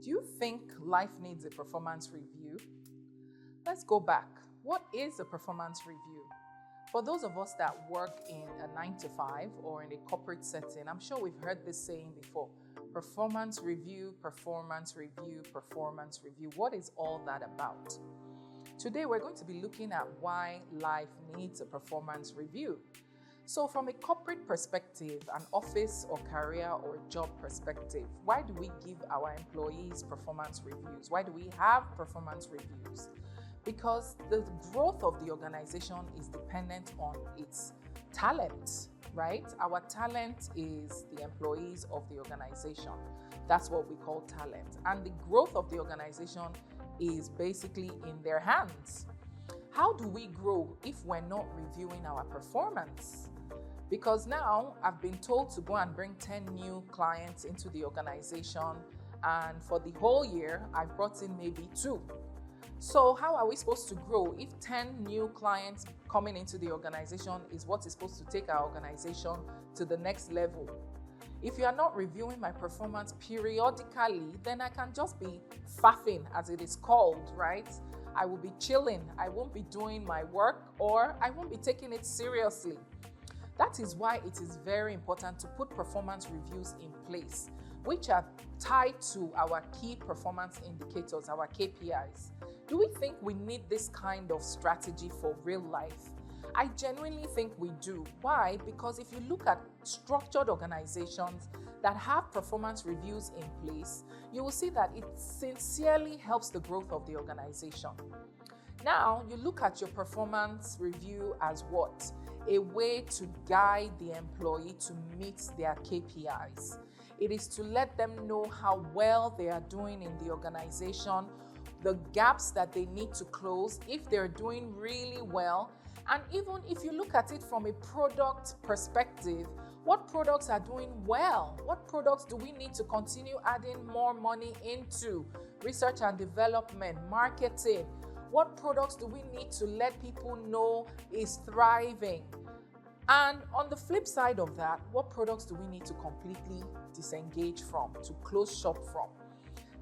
Do you think life needs a performance review? Let's go back. What is a performance review? For those of us that work in a 9 to 5 or in a corporate setting, I'm sure we've heard this saying before. Performance review, performance review, performance review. What is all that about? Today, we're going to be looking at why life needs a performance review. So from a corporate perspective, an office or career or job perspective, why do we give our employees performance reviews? Why do we have performance reviews? Because the growth of the organization is dependent on its talent, right? Our talent is the employees of the organization. That's what we call talent. And the growth of the organization is basically in their hands. How do we grow if we're not reviewing our performance? Because now I've been told to go and bring 10 new clients into the organization, and for the whole year, I brought in maybe 2. So how are we supposed to grow if 10 new clients coming into the organization is what is supposed to take our organization to the next level? If you are not reviewing my performance periodically, then I can just be faffing, as it is called, right? I will be chilling, I won't be doing my work, or I won't be taking it seriously. That is why it is very important to put performance reviews in place, which are tied to our key performance indicators, our KPIs. Do we think we need this kind of strategy for real life? I genuinely think we do. Why? Because if you look at structured organizations that have performance reviews in place, you will see that it sincerely helps the growth of the organization. Now, you look at your performance review as what? A way to guide the employee to meet their KPIs. It is to let them know how well they are doing in the organization, the gaps that they need to close if they're doing really well. And even if you look at it from a product perspective, what products are doing well? What products do we need to continue adding more money into? Research and development, marketing. What products do we need to let people know is thriving? And on the flip side of that, what products do we need to completely disengage from, to close shop from?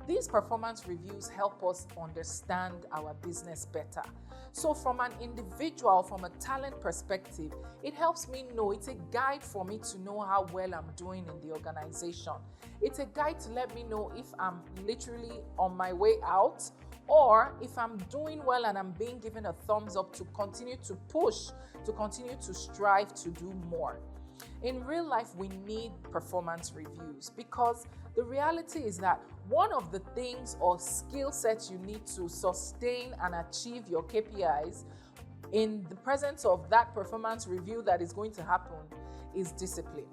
These performance reviews help us understand our business better. So from an individual, from a talent perspective, it helps me know, it's a guide for me to know how well I'm doing in the organization. It's a guide to let me know if I'm literally on my way out, or if I'm doing well and I'm being given a thumbs up to continue to push, to continue to strive to do more. In real life, we need performance reviews because the reality is that one of the things or skill sets you need to sustain and achieve your KPIs in the presence of that performance review that is going to happen is discipline.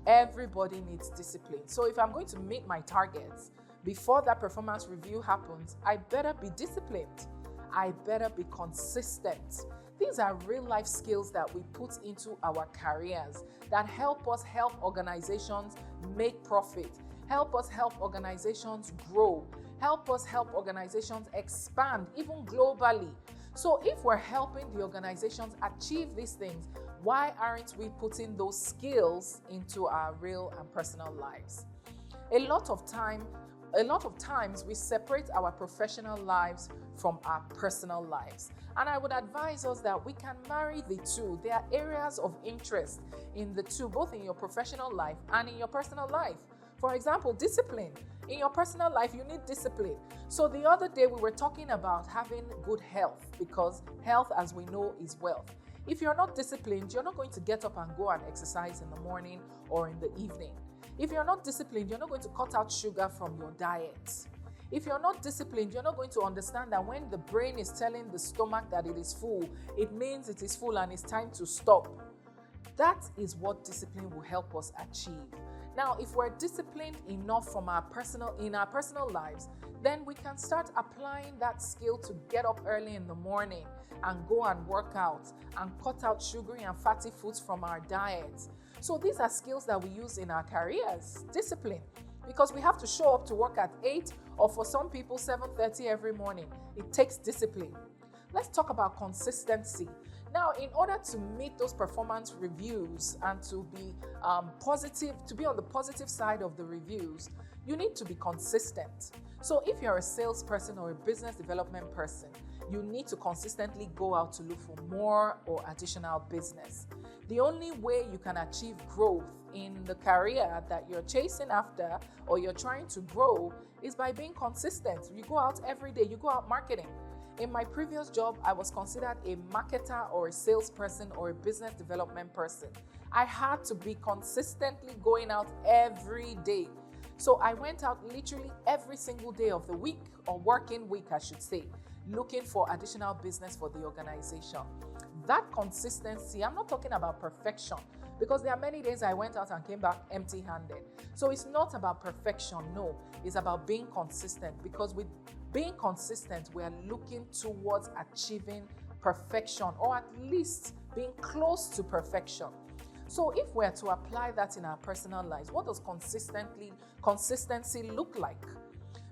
Everybody needs discipline. So if I'm going to meet my targets before that performance review happens, I better be disciplined. I better be consistent. These are real life skills that we put into our careers that help us help organizations make profit, help us help organizations grow, help us help organizations expand, even globally. So if we're helping the organizations achieve these things, why aren't we putting those skills into our real and personal lives? A lot of times we separate our professional lives from our personal lives. And I would advise us that we can marry the two. There are areas of interest in the two, both in your professional life and in your personal life. For example, discipline. In your personal life, you need discipline. So the other day we were talking about having good health, because health, as we know, is wealth. If you're not disciplined, you're not going to get up and go and exercise in the morning or in the evening. If you're not disciplined, you're not going to cut out sugar from your diet. If you're not disciplined, you're not going to understand that when the brain is telling the stomach that it is full, it means it is full and it's time to stop. That is what discipline will help us achieve. Now, if we're disciplined enough in our personal lives, then we can start applying that skill to get up early in the morning and go and work out and cut out sugary and fatty foods from our diets. So these are skills that we use in our careers, discipline, because we have to show up to work at 8 or for some people 7:30 every morning. It takes discipline. Let's talk about consistency. Now, in order to meet those performance reviews and to be positive, to be on the positive side of the reviews, You need to be consistent. So if you're a salesperson or a business development person, you need to consistently go out to look for more or additional business. The only way you can achieve growth in the career that you're chasing after or you're trying to grow is by being consistent. You go out every day, you go out marketing. In my previous job, I was considered a marketer or a salesperson or a business development person. I had to be consistently going out every day. So I went out literally every single day of the week, or working week, I should say, looking for additional business for the organization. That consistency, I'm not talking about perfection, because there are many days I went out and came back empty-handed. So it's not about perfection, no. It's about being consistent, because with being consistent, we are looking towards achieving perfection, or at least being close to perfection. So if we're to apply that in our personal lives, what does consistency look like?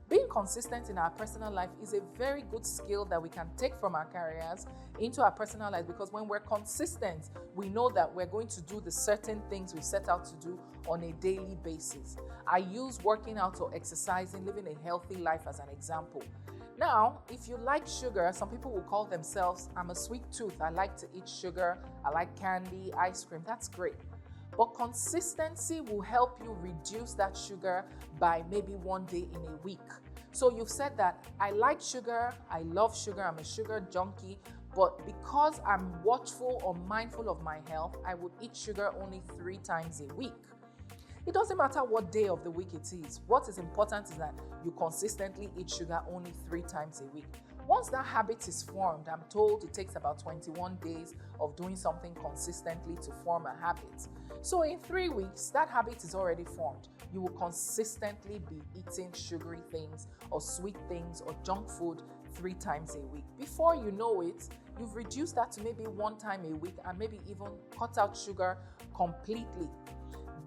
Being consistent in our personal life is a very good skill that we can take from our careers into our personal life, because when we're consistent, we know that we're going to do the certain things we set out to do on a daily basis. I use working out or exercising, living a healthy life as an example. Now, if you like sugar, some people will call themselves, I'm a sweet tooth. I like to eat sugar. I like candy, ice cream. That's great. But consistency will help you reduce that sugar by maybe one day in a week. So you've said that I like sugar, I love sugar, I'm a sugar junkie, but because I'm watchful or mindful of my health, I would eat sugar only 3 times a week. It doesn't matter what day of the week it is. What is important is that you consistently eat sugar only 3 times a week. Once that habit is formed, I'm told it takes about 21 days of doing something consistently to form a habit. So in 3 weeks, that habit is already formed. You will consistently be eating sugary things or sweet things or junk food 3 times a week. Before you know it, you've reduced that to maybe 1 time a week, and maybe even cut out sugar completely.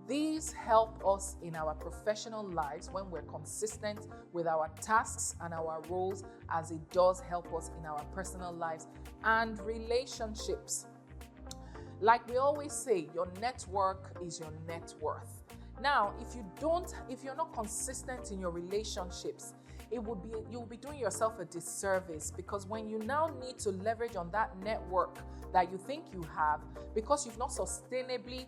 These help us in our professional lives when we're consistent with our tasks and our roles, as it does help us in our personal lives and relationships. Like we always say, your network is your net worth. Now, if you're not consistent in your relationships, you'll be doing yourself a disservice, because when you now need to leverage on that network that you think you have, because you've not sustainably,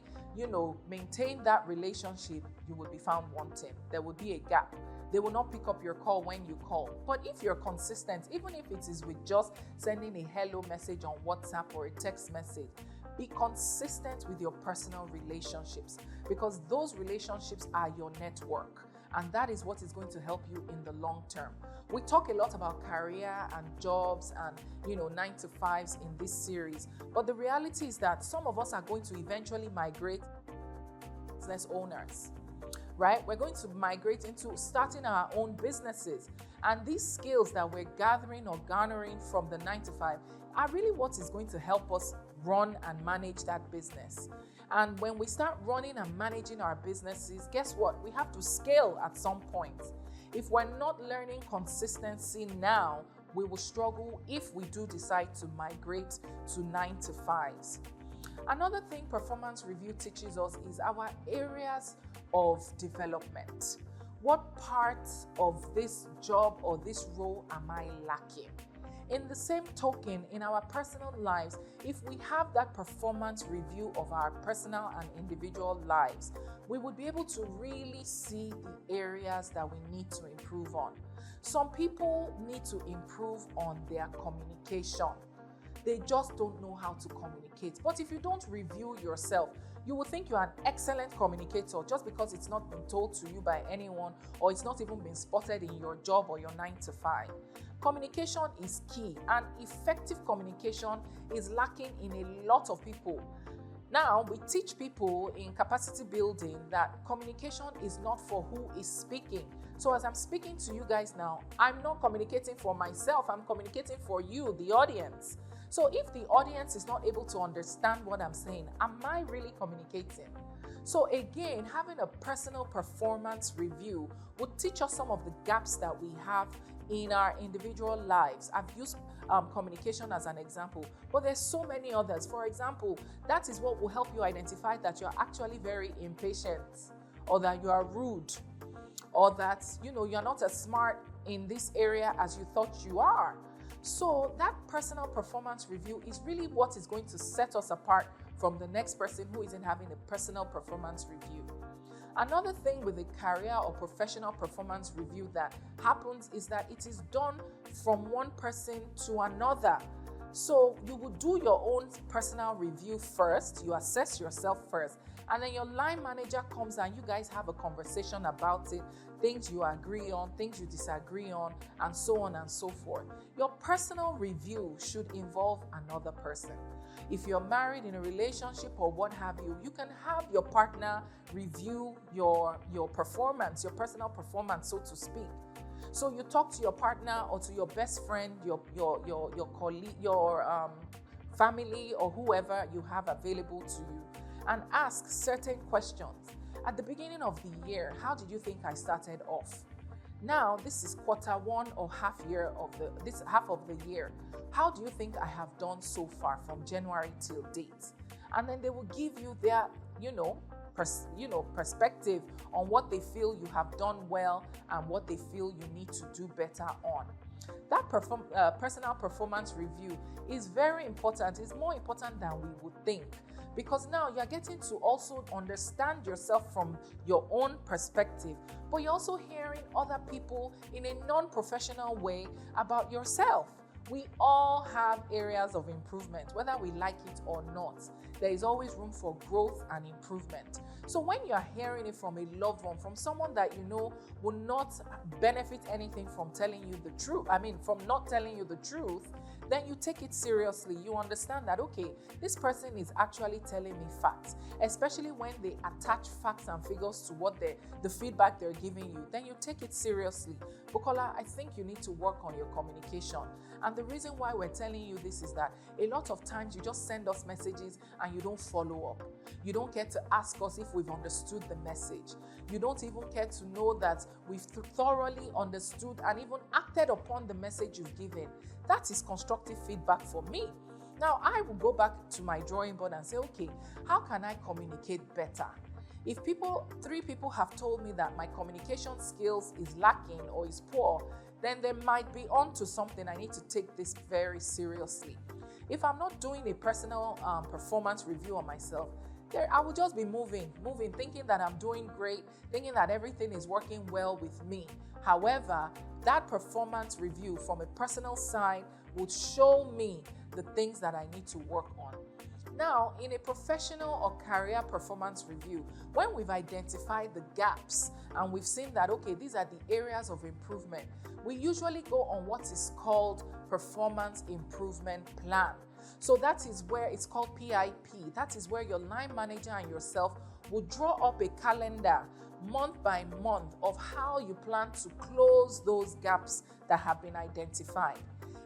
maintained that relationship, you will be found wanting. There will be a gap. They will not pick up your call when you call. But if you're consistent, even if it is with just sending a hello message on WhatsApp or a text message, be consistent with your personal relationships, because those relationships are your network. And that is what is going to help you in the long term. We talk a lot about career and jobs and 9-to-5s in this series. But the reality is that some of us are going to eventually migrate business owners, right? We're going to migrate into starting our own businesses. And these skills that we're gathering or garnering from the 9-to-5 are really what is going to help us run and manage that business. And when we start running and managing our businesses, guess what? We have to scale at some point. If we're not learning consistency now, we will struggle if we do decide to migrate to 9-to-5s. Another thing performance review teaches us is our areas of development. What parts of this job or this role am I lacking? In the same token, in our personal lives, if we have that performance review of our personal and individual lives, we would be able to really see the areas that we need to improve on. Some people need to improve on their communication. They just don't know how to communicate. But if you don't review yourself, you will think you're an excellent communicator just because it's not been told to you by anyone, or it's not even been spotted in your job or your 9-to-5. Communication is key, and effective communication is lacking in a lot of people. Now, we teach people in capacity building that communication is not for who is speaking. So as I'm speaking to you guys now, I'm not communicating for myself, I'm communicating for you, the audience. So if the audience is not able to understand what I'm saying, am I really communicating? So again, having a personal performance review would teach us some of the gaps that we have in our individual lives. I've used communication as an example, but there's so many others. For example, that is what will help you identify that you're actually very impatient or that you are rude. or that, you're not as smart in this area as you thought you are. So that personal performance review is really what is going to set us apart from the next person who isn't having a personal performance review. Another thing with a career or professional performance review that happens is that it is done from one person to another. So you would do your own personal review first, you assess yourself first, and then your line manager comes and you guys have a conversation about it, things you agree on, things you disagree on, and so on and so forth. Your personal review should involve another person. If you're married, in a relationship or what have you, you can have your partner review your performance, your personal performance, so to speak. So you talk to your partner or to your best friend, your colleague, your family, or whoever you have available to you, and ask certain questions. At the beginning of the year, how did you think I started off? Now, this is quarter one or half of the year. How do you think I have done so far from January till date? And then they will give you their, perspective on what they feel you have done well and what they feel you need to do better on. That personal performance review is very important. It's more important than we would think, because now you're getting to also understand yourself from your own perspective, but you're also hearing other people in a non-professional way about yourself. We all have areas of improvement, whether we like it or not. There is always room for growth and improvement. So when you're hearing it from a loved one, from someone that you know will not benefit anything from telling you the truth, from not telling you the truth, then you take it seriously. You understand that, okay, this person is actually telling me facts, especially when they attach facts and figures to what the feedback they're giving you. Then you take it seriously. Bukola, I think you need to work on your communication. And the reason why we're telling you this is that a lot of times you just send us messages and you don't follow up. You don't get to ask us if we've understood the message. You don't even care to know that we've thoroughly understood and even acted upon the message you've given. That is constructive feedback for me. Now, I will go back to my drawing board and say, okay, how can I communicate better? If 3 people have told me that my communication skills is lacking or is poor, then they might be onto something. I need to take this very seriously. If I'm not doing a personal performance review on myself, I will just be moving, thinking that I'm doing great, thinking that everything is working well with me. However, that performance review from a personal side would show me the things that I need to work on. Now, in a professional or career performance review, when we've identified the gaps and we've seen that, okay, these are the areas of improvement, we usually go on what is called performance improvement plan. So that is where it's called PIP. That is where your line manager and yourself will draw up a calendar month by month of how you plan to close those gaps that have been identified.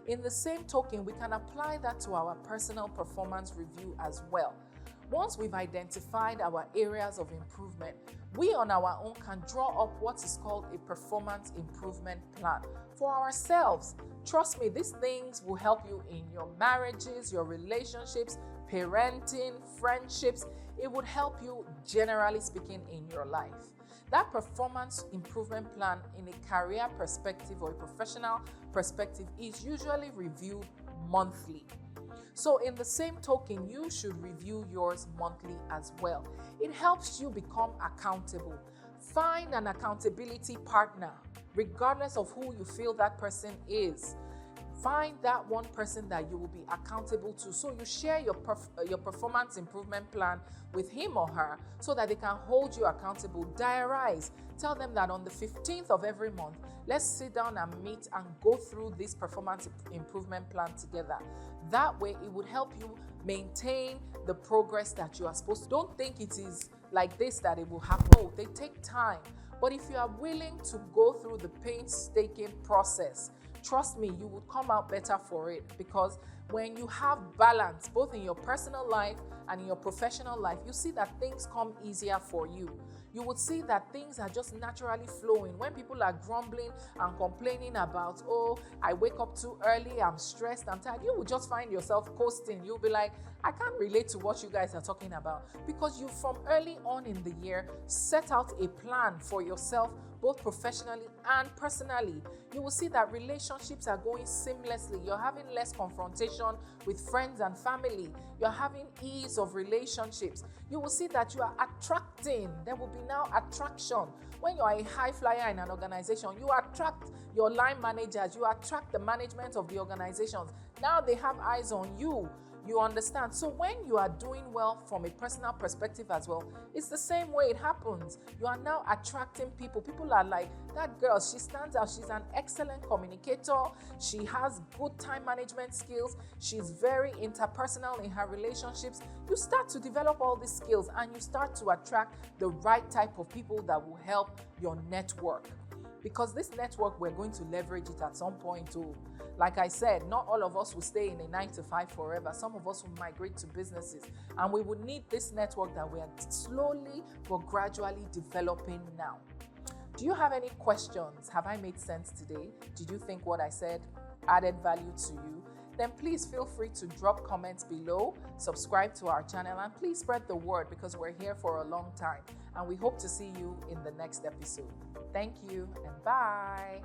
In the same token, we can apply that to our personal performance review as well. Once we've identified our areas of improvement, we on our own can draw up what is called a performance improvement plan for ourselves. Trust me, these things will help you in your marriages, your relationships, parenting, friendships. It would help you, generally speaking, in your life. That performance improvement plan in a career perspective or a professional perspective is usually reviewed monthly. So in the same token, you should review yours monthly as well. It helps you become accountable. Find an accountability partner, regardless of who you feel that person is. Find that one person that you will be accountable to. So you share your performance improvement plan with him or her so that they can hold you accountable. Diarize. Tell them that on the 15th of every month, let's sit down and meet and go through this performance improvement plan together. That way, it would help you maintain the progress that you are supposed to. Don't think it is like this that it will happen. No, they take time. But if you are willing to go through the painstaking process, trust me, you would come out better for it, because when you have balance, both in your personal life and in your professional life, you see that things come easier for you. You would see that things are just naturally flowing. When people are grumbling and complaining about, oh, I wake up too early, I'm stressed, I'm tired, you will just find yourself coasting. You'll be like, I can't relate to what you guys are talking about, because you from early on in the year set out a plan for yourself both professionally and personally. You will see that relationships are going seamlessly. You're having less confrontation with friends and family. You're having ease of relationships. You will see that you are attracting. There will be now attraction. When you are a high flyer in an organization, you attract your line managers, you attract the management of the organizations. Now they have eyes on you. You understand? So when you are doing well from a personal perspective as well, it's the same way it happens. You are now attracting people. People are like, that girl, she stands out. She's an excellent communicator. She has good time management skills. She's very interpersonal in her relationships. You start to develop all these skills and you start to attract the right type of people that will help your network. Because this network, we're going to leverage it at some point too. Like I said, not all of us will stay in a 9-to-5 forever. Some of us will migrate to businesses, and we will need this network that we are slowly but gradually developing now. Do you have any questions? Have I made sense today? Did you think what I said added value to you? Then please feel free to drop comments below, subscribe to our channel, and please spread the word, because we're here for a long time and we hope to see you in the next episode. Thank you and bye.